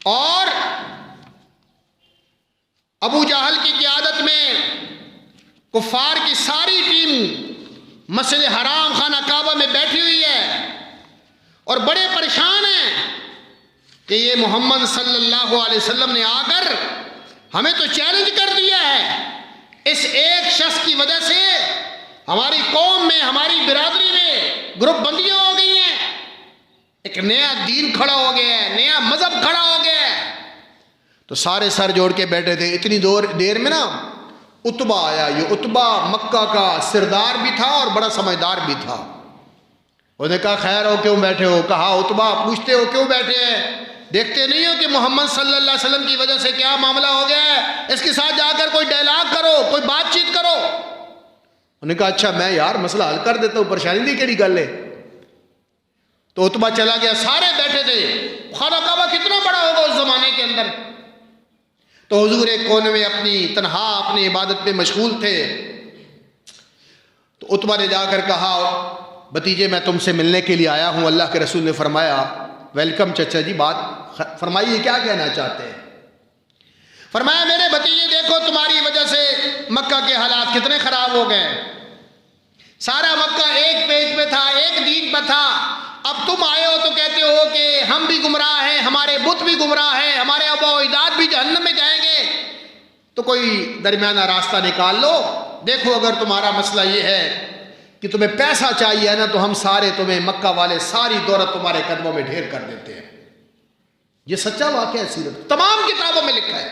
اور ابو جہل کی قیادت میں کفار کی ساری ٹیم مسجد حرام خانہ کعبہ میں بیٹھی ہوئی ہے اور بڑے پریشان ہیں کہ یہ محمد صلی اللہ علیہ وسلم نے آ کر ہمیں تو چیلنج کر دیا ہے، اس ایک شخص کی وجہ سے ہماری قوم میں، ہماری برادری میں گروپ بندیاں ہو گئی ہیں، ایک نیا دین کھڑا ہو گیا ہے، نیا مذہب کھڑا ہو گیا ہے۔ تو سارے سر جوڑ کے بیٹھے تھے۔ اتنی دیر میں نا عتبہ آیا۔ یہ عتبہ مکہ کا سردار بھی تھا اور بڑا سمجھدار بھی تھا۔ انہوں نے کہا خیر ہو کیوں بیٹھے ہو؟ کہا عتبہ پوچھتے ہو کیوں بیٹھے ہیں؟ دیکھتے نہیں ہو کہ محمد صلی اللہ علیہ وسلم کی وجہ سے کیا معاملہ ہو گیا ہے؟ اس کے ساتھ جا کر کوئی ڈائلاگ کرو، کوئی بات چیت کرو۔ انہوں نے کہا اچھا میں یار مسئلہ حل کر دیتا ہوں، پریشانی دی کیڑی گل ہے؟ تو عتبہ چلا گیا۔ سارے بیٹھے تھے۔ خانہ کعبہ کتنا بڑا ہوگا اس زمانے کے اندر؟ تو حضور ایک کونے میں اپنی تنہا اپنی عبادت میں مشغول تھے۔ تو عتبہ نے جا کر کہا بھتیجے میں تم سے ملنے کے لیے آیا ہوں۔ اللہ کے رسول نے فرمایا ویلکم چچا جی، بات فرمائیے کیا کہنا چاہتے ہیں؟ فرمایا میرے بھتیجے دیکھو تمہاری وجہ سے مکہ کے حالات کتنے خراب ہو گئے، سارا مکہ ایک پیج پہ تھا، ایک دین پہ تھا، اب تم آئے ہو تو کہتے ہو کہ ہم بھی گمراہ ہیں، ہمارے بت بھی گمراہ ہیں، ہمارے آباء و اجداد بھی جہنم میں جائیں گے، تو کوئی درمیانہ راستہ نکال لو۔ دیکھو اگر تمہارا مسئلہ یہ ہے کہ تمہیں پیسہ چاہیے نا تو ہم سارے تمہیں مکہ والے ساری دولت تمہارے قدموں میں ڈھیر کر دیتے ہیں۔ یہ سچا واقعہ ہے، سیرت تمام کتابوں میں لکھا ہے۔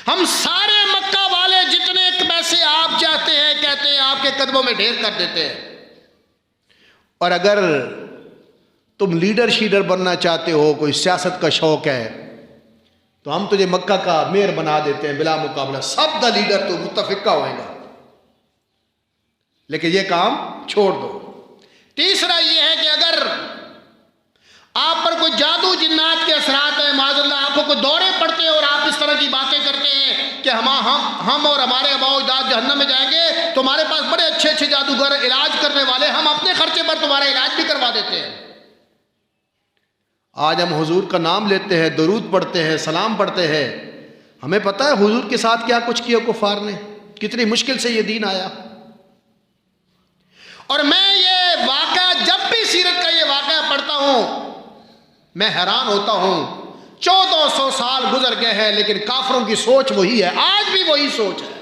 ہم سارے مکہ والے جتنے پیسے آپ چاہتے ہیں کہتے ہیں آپ کے قدموں میں ڈھیر کر دیتے ہیں، اور اگر تم لیڈر شیڈر بننا چاہتے ہو، کوئی سیاست کا شوق ہے تو ہم تجھے مکہ کا میئر بنا دیتے ہیں بلا مقابلہ، سب کا لیڈر تو متفقہ ہوئے گا، لیکن یہ کام چھوڑ دو۔ تیسرا یہ ہے کہ اگر آپ پر کوئی جادو جنات کے اثرات ہیں، معاذ اللہ آپ کو کوئی دورے پڑتے ہیں اور آپ اس طرح کی باتیں کرتے ہیں کہ ہم اور ہمارے آباء و اجداد جہنم میں جائیں گے، تو ہمارے پاس بڑے اچھے اچھے جادوگر علاج کرنے والے، ہم اپنے خرچے پر تمہارا علاج بھی کروا دیتے ہیں۔ آج ہم حضور کا نام لیتے ہیں، درود پڑھتے ہیں، سلام پڑھتے ہیں، ہمیں پتہ ہے حضور کے ساتھ کیا کچھ کیا کفار نے، کتنی مشکل سے یہ دین آیا۔ اور میں یہ واقعہ جب بھی سیرت کا یہ واقعہ پڑھتا ہوں میں حیران ہوتا ہوں۔ 1400 سال گزر گئے ہیں لیکن کافروں کی سوچ وہی ہے، آج بھی وہی سوچ ہے۔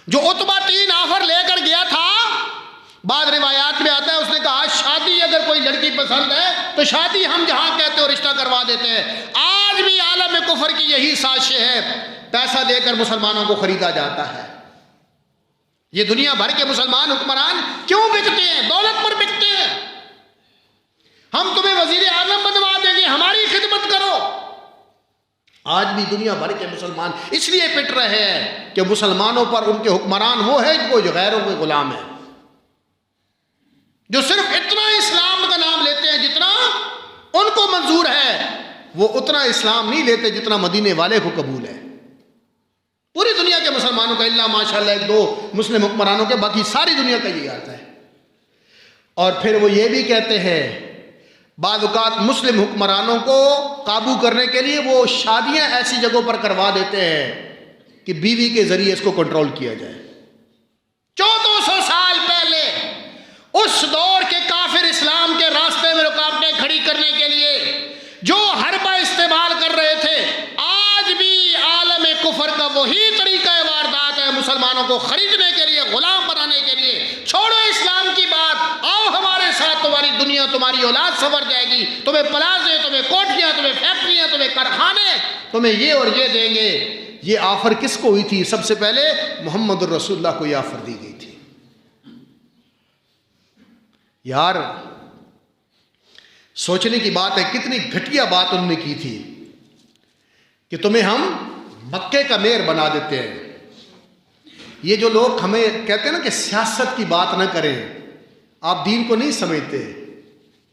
جو عتبہ 3 آفر لے کر گیا تھا، بعض روایات میں آتا ہے اس نے کہا شادی اگر کوئی لڑکی پسند ہے تو شادی ہم جہاں کہتے ہو رشتہ کروا دیتے ہیں۔ آج بھی عالم کفر کی یہی سازش ہے، پیسہ دے کر مسلمانوں کو خریدا جاتا ہے۔ یہ دنیا بھر کے مسلمان حکمران کیوں بکتے ہیں؟ دولت پر بکتے ہیں۔ ہم تمہیں وزیر اعظم بنوا دیں گے، ہماری خدمت کرو۔ آج بھی دنیا بھر کے مسلمان اس لیے پٹ رہے ہیں کہ مسلمانوں پر ان کے حکمران وہ ہے وہ جو غیروں کے غلام ہیں، جو صرف اتنا اسلام کا نام لیتے ہیں جتنا ان کو منظور ہے، وہ اتنا اسلام نہیں لیتے جتنا مدینے والے کو قبول ہے۔ پوری دنیا کے مسلمانوں کا اللہ ماشاءاللہ 1-2 مسلم حکمرانوں کے، باقی ساری دنیا کا یہی حال ہے۔ اور پھر وہ یہ بھی کہتے ہیں بعض اوقات مسلم حکمرانوں کو قابو کرنے کے لیے وہ شادیاں ایسی جگہوں پر کروا دیتے ہیں کہ بیوی کے ذریعے اس کو کنٹرول کیا جائے۔ 1400 سال پہلے اس دور کے کافر اسلام کے راستے میں رکاوٹیں کھڑی کرنے کے لیے جو حربہ استعمال کر رہے تھے، آج بھی عالم کفر کا وہی طریقہ واردات ہے مسلمانوں کو خریدنے کے لیے، غلام بنانے کے لیے۔ چھوڑو اسلام کی بات، آؤ ہمارے ساتھ، تمہاری دنیا تمہاری اولاد سنور جائے گی، تمہیں پلازے، تمہیں کوٹھیاں، تمہیں فیکٹریاں، تمہیں کارخانے، تمہیں یہ اور یہ دیں گے۔ یہ آفر کس کو ہوئی تھی؟ سب سے پہلے محمد الرسول اللہ کو یہ آفر دی گئی تھی۔ یار سوچنے کی بات ہے کتنی گھٹیا بات انہوں نے کی تھی کہ تمہیں ہم مکے کا میئر بنا دیتے ہیں۔ یہ جو لوگ ہمیں کہتے ہیں نا کہ سیاست کی بات نہ کریں، آپ دین کو نہیں سمجھتے۔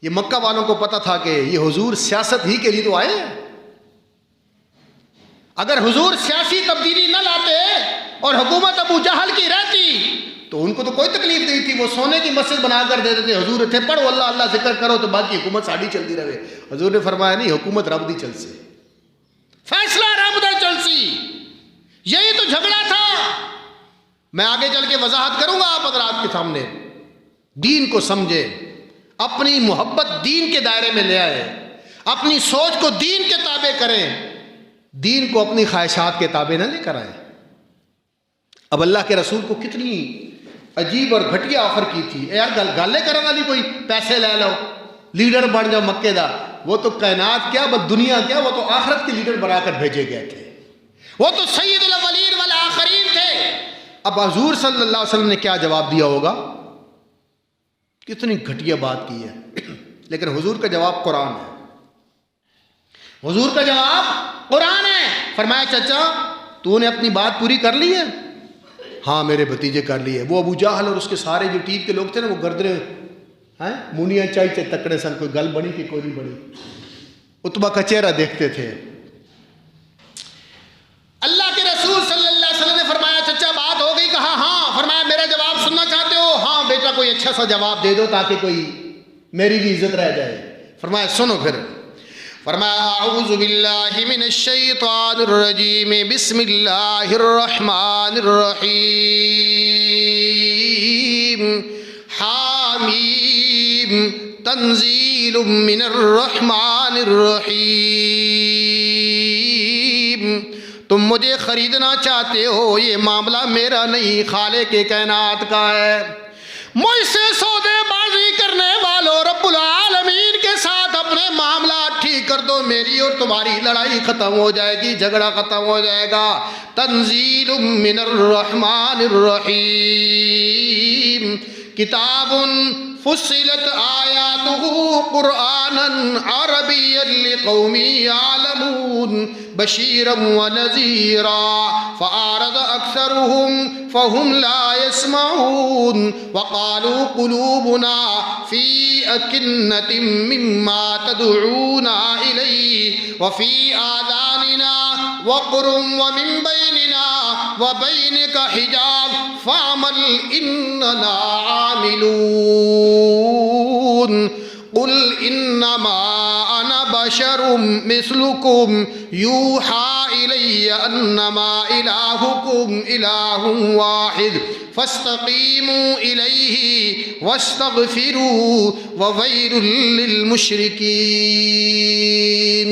یہ مکہ والوں کو پتا تھا کہ یہ حضور سیاست ہی کے لیے تو آئے ہیں۔ اگر حضور سیاسی تبدیلی نہ لاتے اور حکومت ابو جہل کی رہتی تو ان کو تو کوئی تکلیف نہیں تھی، وہ سونے کی مسجد بنا کر دیتے تھے، حضور تھے پڑھو اللہ اللہ ذکر کرو تو باقی حکومت ساڑی چلتی رہے۔ حضور نے فرمایا نہیں، حکومت رب دی چل سے، فیصلہ رب دا چل سی۔ یہی تو جھگڑا تھا، میں آگے چل کے وضاحت کروں گا آپ حضرات کے سامنے۔ دین کو سمجھے، اپنی محبت دین کے دائرے میں لے آئے، اپنی سوچ کو دین کے تابع کریں، دین کو اپنی خواہشات کے تابع نہ لے کر آئے۔ اب اللہ کے رسول کو کتنی عجیب اور گھٹیا آفر کی تھی، یار گالے کرنے والی کوئی پیسے لے لو، لیڈر بن جاؤ مکے دا۔ وہ تو کائنات کیا، بس دنیا کیا، وہ تو آخرت کے لیڈر بنا کر بھیجے گئے تھے، وہ تو سید الاولین والآخرین تھے۔ اب حضور صلی اللہ علیہ وسلم نے کیا جواب دیا ہوگا؟ کتنی گھٹیا بات کی ہے، لیکن حضور کا جواب قرآن ہے، حضور کا جواب قرآن ہے۔ فرمایا چچا تو نے اپنی بات پوری کر لی ہے؟ ہاں میرے بھتیجے کر لی ہے۔ وہ ابو جہل اور اس کے سارے جو ٹیپ کے لوگ تھے نا، وہ گردرے مونیاں چاہیے تکڑے سن، کوئی گل بڑی کہ کوئی نہیں بڑی، اتبا کا چہرہ دیکھتے تھے۔ اللہ کے رسول صلی اللہ علیہ وسلم نے فرمایا چچا بات ہو گئی؟ کہا ہاں۔ فرمایا میرا جواب سننا چاہتے ہو؟ ہاں بیٹا کوئی اچھا سا جواب دے دو تاکہ کوئی میری بھی عزت رہ جائے۔ فرمایا سنو پھر۔ فرمایا اعوذ باللہ من الشیطان الرجیم، بسم اللہ الرحمن الرحیم، حامیم تنزیل من الرحمن الرحیم۔ تم مجھے خریدنا چاہتے ہو، یہ معاملہ میرا نہیں، خالق کائنات کا ہے۔ مجھ سے سودے بازی کرنے والوں، رب العالمین کے ساتھ اپنے معاملات ٹھیک کر دو، میری اور تمہاری لڑائی ختم ہو جائے گی، جھگڑا ختم ہو جائے گا۔ تنزیل من الرحمن الرحیم، کتاب فصلت آیاتہ قرآنا عربیا لقوم یعلمون بشیرا ونذیرا فأعرض اکثرهم فهم لا يسمعون وقالوا قلوبنا فی أکنة مما تدعونا الیہ وفی آذاننا وقر ومن بیننا وبینک حجاب فاعمل اننا عاملون قل انما انا بشر مثلکم یوحى الی انما الہکم الہ واحد فاستقیموا الیہ واستغفروا وویل للمشرکین۔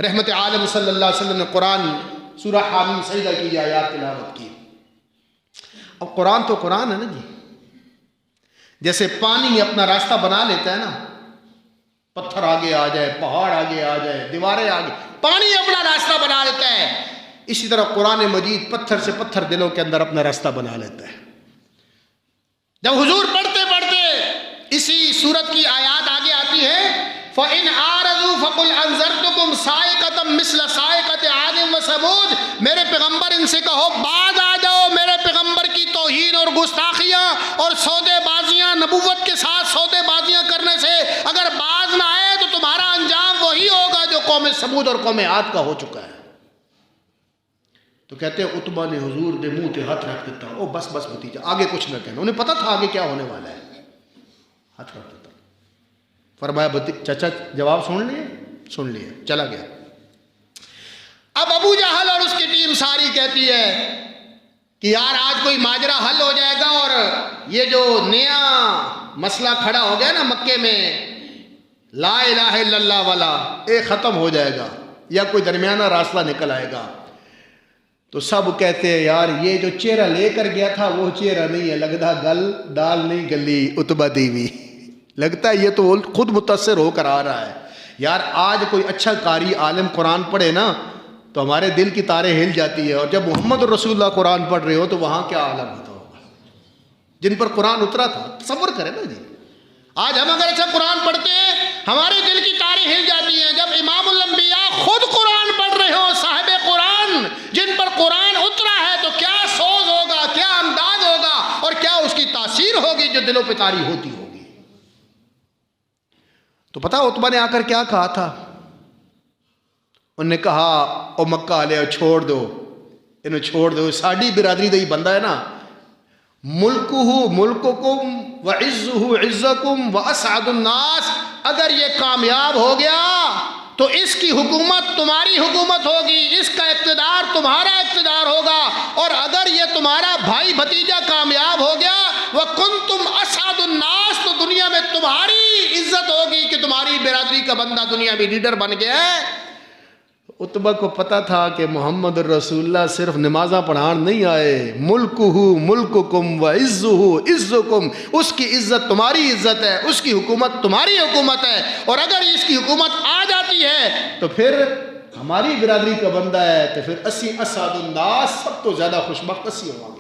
رحمت عالم صلی اللہ علیہ وسلم نے قرآن سورہ حامیم سجدہ کی آیات تلاوت کی۔ اب قرآن تو قرآن ہے نا جی، جیسے پانی اپنا راستہ بنا لیتا ہے نا، پتھر آگے آ جائے، پہاڑ آگے آ جائے، دیواریں آگے، پانی اپنا راستہ بنا لیتا ہے، اسی طرح قرآن مجید پتھر سے پتھر دلوں کے اندر اپنا راستہ بنا لیتا ہے۔ جب حضور پڑھتے پڑھتے اسی سورت کی آیات آگے آتی ہے، فَإِنْ أَعْرَضُوا فَقُلْ أَنذَرْتُكُمْ صَاعِقَةً مِثْلَ صَاعِقَةِ عَادٍ وَثَمُودَ، میرے پیغمبر ان سے کہو باز آ جاؤ، میرے پیغمبر کی توہین اور گستاخیاں اور سودے بازیاں، نبوت کے ساتھ سودے بازیاں کرنے سے اگر باز نہ آئے تو تمہارا انجام وہی ہوگا جو قوم سمود اور قوم عاد کا ہو چکا ہے۔ تو کہتے ہیں عتبہ نے حضور دے منہ تے ہاتھ رکھ دیتا، او بس بس بھتیجا آگے کچھ نہ کہنا، انہیں پتہ تھا آگے کیا ہونے والا ہے، ہاتھ رکھ دیتا۔ فرمایا چچا جواب سن لیے، چلا گیا۔ اب ابو جہل اور اس کی ٹیم ساری کہتی ہے کہ یار آج کوئی ماجرا حل ہو جائے گا اور یہ جو نیا مسئلہ کھڑا ہو گیا نا مکے میں لا الہ الا اللہ والا، یہ ختم ہو جائے گا یا کوئی درمیانہ راستہ نکل آئے گا۔ تو سب کہتے ہیں یار یہ جو چہرہ لے کر گیا تھا وہ چہرہ نہیں ہے، لگتا گل دال نہیں گلی عتبہ دیوی، لگتا ہے یہ تو خود متاثر ہو کر آ رہا ہے۔ یار آج کوئی اچھا قاری عالم قرآن پڑھے نا تو ہمارے دل کی تاریں ہل جاتی ہے، اور جب محمد رسول اللہ قرآن پڑھ رہے ہو تو وہاں کیا عالم ہوتا ہوگا جن پر قرآن اترا تھا۔ تصور کریں نا جی، آج ہم اگر اچھا قرآن پڑھتے ہیں ہمارے دل کی تاریں ہل جاتی ہیں۔ جب امام الانبیاء خود قرآن پڑھ رہے ہو، صاحب قرآن جن پر قرآن اترا ہے، تو کیا سوز ہوگا، کیا انداز ہوگا اور کیا اس کی تاثیر ہوگی جو دلوں پہ طاری ہوتی ہوگی۔ تو پتہ عتبہ نے آ کر کیا کہا تھا؟ انہوں نے کہا او مکہ والے چھوڑ دو، انہیں چھوڑ دو، ساڑی برادری دا ہی بندہ ہے نا، ملکہ ملککم وعزہ عزکم واسعد الناس، اگر یہ کامیاب ہو گیا تو اس کی حکومت تمہاری حکومت ہوگی، اس کا اقتدار تمہارا اقتدار ہوگا، اور اگر یہ تمہارا بھائی بھتیجا کامیاب ہو گیا وَكُنْتُمْ أَسْعَدُ النَّاسِ، تو دنیا میں تمہاری عزت ہوگی کہ تمہاری برادری کا بندہ دنیا میں لیڈر بن گیا ہے۔ عتبہ کو پتا تھا کہ محمد رسول اللہ صرف نمازاں پڑھان نہیں آئے، ملکہ ملککم وعزہ عزکم، اس کی عزت تمہاری عزت ہے، اس کی حکومت تمہاری حکومت ہے، اور اگر اس کی حکومت آ جاتی ہے تو پھر ہماری برادری کا بندہ ہے، تو پھر اسی اسعد الناس، سب تو زیادہ خوش بخت اسی ہوں گے۔